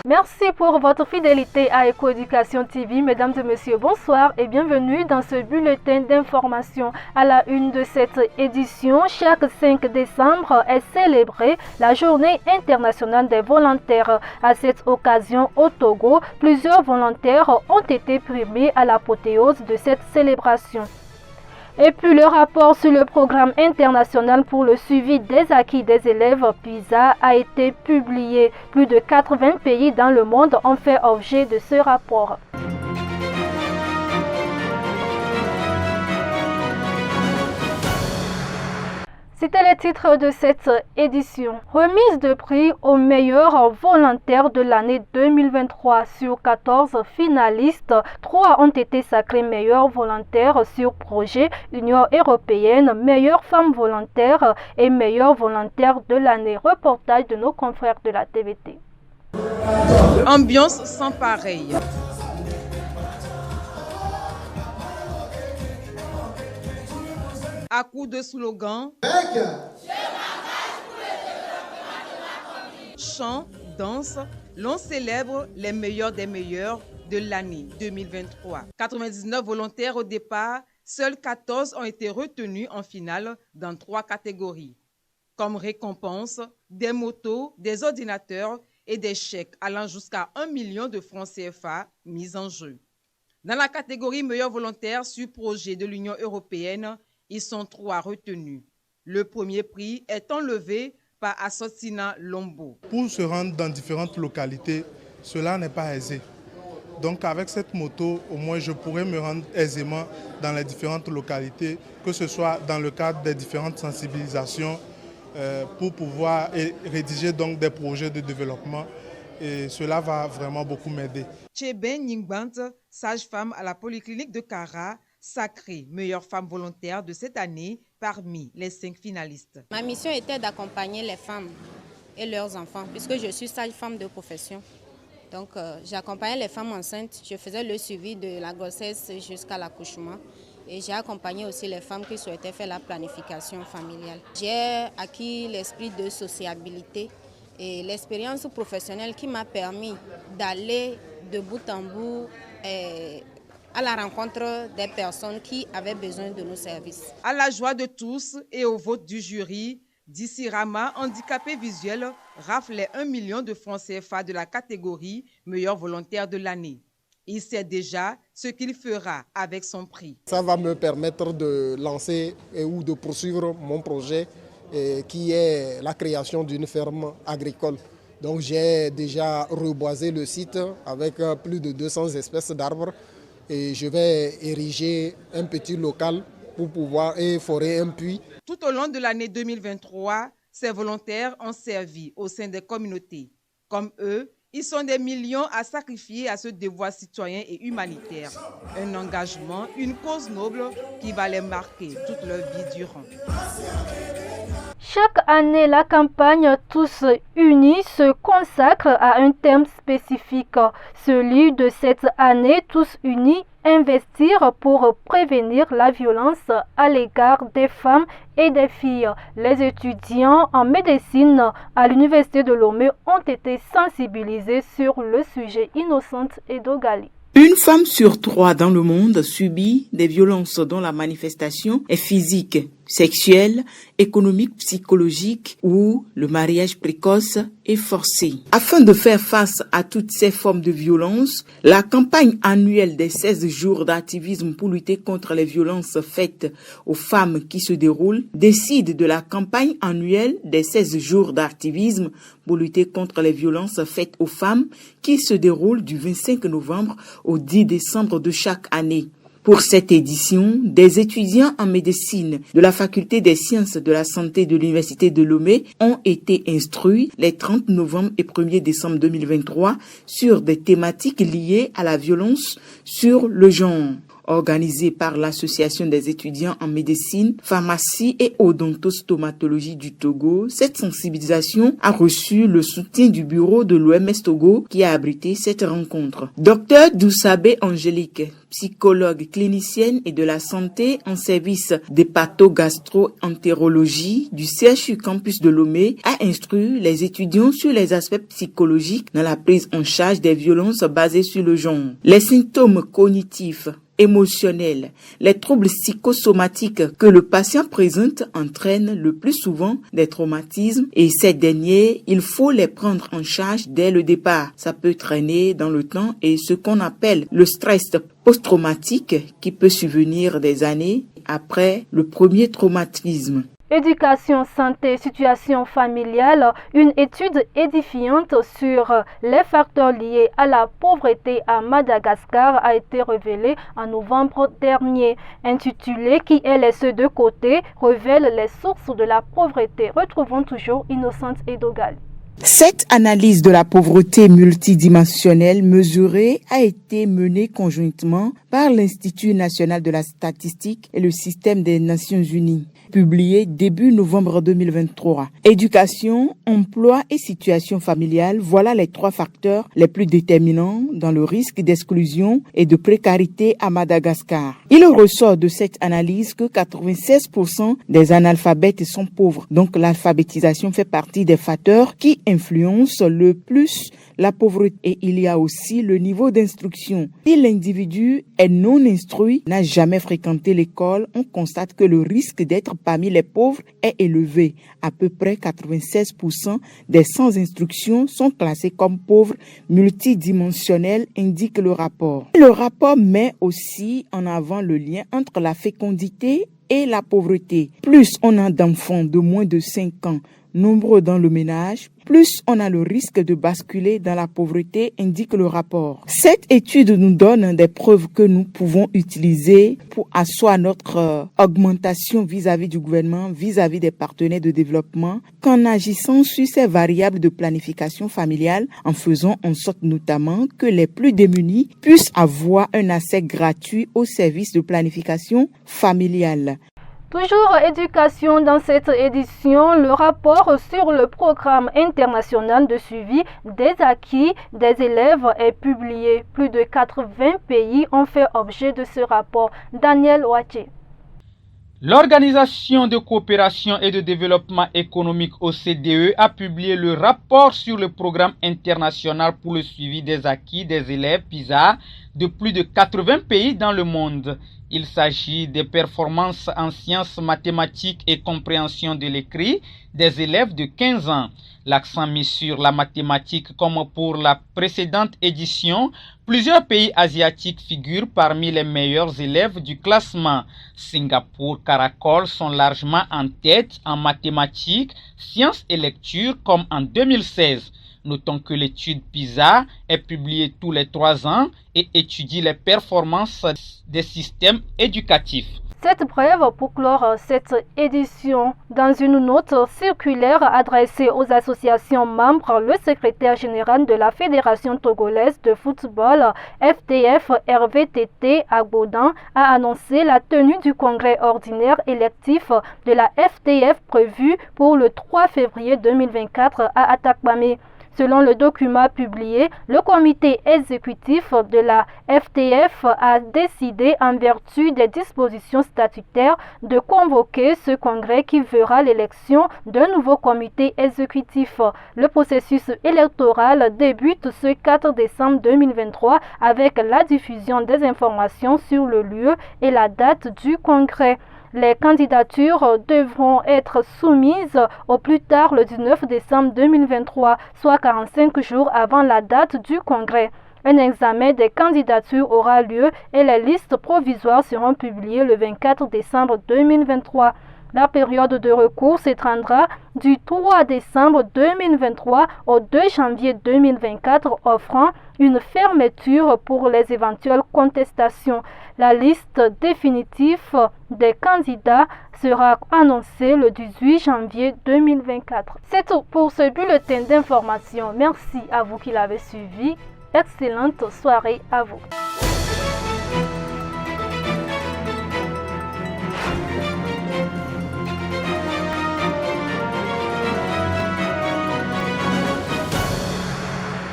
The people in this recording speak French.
Merci pour votre fidélité à Écoéducation TV. Mesdames et messieurs, bonsoir et bienvenue dans ce bulletin d'information. À la une de cette édition, chaque 5 décembre est célébrée la Journée internationale des volontaires. À cette occasion, au Togo, plusieurs volontaires ont été primés à l'apothéose de cette célébration. Et puis le rapport sur le programme international pour le suivi des acquis des élèves PISA a été publié. Plus de 80 pays dans le monde ont fait objet de ce rapport. C'était le titre de cette édition. Remise de prix aux meilleurs volontaires de l'année 2023. Sur 14 finalistes, 3 ont été sacrés meilleurs volontaires sur projet Union européenne, meilleure femme volontaire et meilleur volontaire de l'année. Reportage de nos confrères de la TVT. Ambiance sans pareil. À coups de slogans, chants, danses, l'on célèbre les meilleurs des meilleurs de l'année 2023. 99 volontaires au départ, seuls 14 ont été retenus en finale dans 3 catégories. Comme récompense, des motos, des ordinateurs et des chèques allant jusqu'à 1 million de francs CFA mis en jeu. Dans la catégorie meilleurs volontaires sur projet de l'Union européenne, ils sont 3 retenus. Le premier prix est enlevé par Assotina Lombo. Pour se rendre dans différentes localités, cela n'est pas aisé. Donc avec cette moto, au moins je pourrais me rendre aisément dans les différentes localités, que ce soit dans le cadre des différentes sensibilisations pour pouvoir rédiger donc des projets de développement. Et cela va vraiment beaucoup m'aider. Chebe Ningbant, sage-femme à la polyclinique de Kara, sacrée meilleure femme volontaire de cette année parmi les 5 finalistes. Ma mission était d'accompagner les femmes et leurs enfants, puisque je suis sage-femme de profession. Donc j'accompagnais les femmes enceintes, je faisais le suivi de la grossesse jusqu'à l'accouchement. Et j'ai accompagné aussi les femmes qui souhaitaient faire la planification familiale. J'ai acquis l'esprit de sociabilité et l'expérience professionnelle qui m'a permis d'aller de bout en bout à la rencontre des personnes qui avaient besoin de nos services. À la joie de tous et au vote du jury, Dissi Rama, handicapé visuel, rafle les 1 million de francs CFA de la catégorie meilleur volontaire de l'année. Il sait déjà ce qu'il fera avec son prix. Ça va me permettre de lancer ou de poursuivre mon projet qui est la création d'une ferme agricole. Donc j'ai déjà reboisé le site avec plus de 200 espèces d'arbres et je vais ériger un petit local pour pouvoir forer un puits. Tout au long de l'année 2023, ces volontaires ont servi au sein des communautés. Comme eux, ils sont des millions à sacrifier à ce devoir citoyen et humanitaire. Un engagement, une cause noble qui va les marquer toute leur vie durant. Chaque année, la campagne Tous Unis se consacre à un thème spécifique. Celui de cette année, Tous Unis, investir pour prévenir la violence à l'égard des femmes et des filles. Les étudiants en médecine à l'Université de Lomé ont été sensibilisés sur le sujet. Innocente et Dogali. Une femme sur 3 dans le monde subit des violences dont la manifestation est physique, sexuelle, économique, psychologique ou le mariage précoce et forcé. Afin de faire face à toutes ces formes de violence, la campagne annuelle des 16 jours d'activisme pour lutter contre les violences faites aux femmes qui se déroule décide de la campagne annuelle des 16 jours d'activisme pour lutter contre les violences faites aux femmes qui se déroule du 25 novembre au 10 décembre de chaque année. Pour cette édition, des étudiants en médecine de la Faculté des sciences de la santé de l'Université de Lomé ont été instruits les 30 novembre et 1er décembre 2023 sur des thématiques liées à la violence sur le genre. organisée par l'Association des étudiants en médecine, pharmacie et odontostomatologie du Togo. Cette sensibilisation a reçu le soutien du bureau de l'OMS Togo qui a abrité cette rencontre. Dr Doussabé Angélique, psychologue clinicienne et de la santé en service d'hépato-gastro-entérologie du CHU Campus de Lomé, a instruit les étudiants sur les aspects psychologiques dans la prise en charge des violences basées sur le genre. Les symptômes cognitifs, émotionnels, les troubles psychosomatiques que le patient présente entraînent le plus souvent des traumatismes et ces derniers, il faut les prendre en charge dès le départ. Ça peut traîner dans le temps et ce qu'on appelle le stress post-traumatique qui peut survenir des années après le premier traumatisme. Éducation, santé, situation familiale, une étude édifiante sur les facteurs liés à la pauvreté à Madagascar a été révélée en novembre dernier. Intitulée « Qui est laissé de côté ?» révèle les sources de la pauvreté. Retrouvons toujours Innocente Edogal. Cette analyse de la pauvreté multidimensionnelle mesurée a été menée conjointement par l'Institut national de la statistique et le système des Nations unies, publiée début novembre 2023. Éducation, emploi et situation familiale, voilà les 3 facteurs les plus déterminants dans le risque d'exclusion et de précarité à Madagascar. Il ressort de cette analyse que 96% des analphabètes sont pauvres, donc l'alphabétisation fait partie des facteurs qui influence le plus la pauvreté. Et il y a aussi le niveau d'instruction. Si l'individu est non instruit, n'a jamais fréquenté l'école, on constate que le risque d'être parmi les pauvres est élevé. À peu près 96% des sans instruction sont classés comme pauvres multidimensionnels, indique le rapport. Le rapport met aussi en avant le lien entre la fécondité et la pauvreté. Plus on a d'enfants de moins de 5 ans, nombreux dans le ménage, plus on a le risque de basculer dans la pauvreté, indique le rapport. Cette étude nous donne des preuves que nous pouvons utiliser pour asseoir notre augmentation vis-à-vis du gouvernement, vis-à-vis des partenaires de développement, qu'en agissant sur ces variables de planification familiale, en faisant en sorte notamment que les plus démunis puissent avoir un accès gratuit aux services de planification familiale. Toujours éducation dans cette édition, le rapport sur le programme international de suivi des acquis des élèves est publié. Plus de 80 pays ont fait objet de ce rapport. Daniel Ouaché. L'Organisation de coopération et de développement économique OCDE a publié le rapport sur le programme international pour le suivi des acquis des élèves PISA de plus de 80 pays dans le monde. Il s'agit des performances en sciences mathématiques et compréhension de l'écrit des élèves de 15 ans. L'accent mis sur la mathématique comme pour la précédente édition. Plusieurs pays asiatiques figurent parmi les meilleurs élèves du classement. Singapour, Caracol sont largement en tête en mathématiques, sciences et lecture comme en 2016. Notons que l'étude PISA est publiée tous les 3 ans et étudie les performances des systèmes éducatifs. Cette brève pour clore cette édition. Dans une note circulaire adressée aux associations membres, le secrétaire général de la Fédération togolaise de football, FTF RVTT Agbodan, a annoncé la tenue du congrès ordinaire électif de la FTF prévu pour le 3 février 2024 à Atakpamé. Selon le document publié, le comité exécutif de la FTF a décidé, en vertu des dispositions statutaires, de convoquer ce congrès qui verra l'élection d'un nouveau comité exécutif. Le processus électoral débute ce 4 décembre 2023 avec la diffusion des informations sur le lieu et la date du congrès. Les candidatures devront être soumises au plus tard le 19 décembre 2023, soit 45 jours avant la date du congrès. Un examen des candidatures aura lieu et les listes provisoires seront publiées le 24 décembre 2023. La période de recours s'étendra du 3 décembre 2023 au 2 janvier 2024, offrant une fermeture pour les éventuelles contestations. La liste définitive des candidats sera annoncée le 18 janvier 2024. C'est tout pour ce bulletin d'information. Merci à vous qui l'avez suivi. Excellente soirée à vous.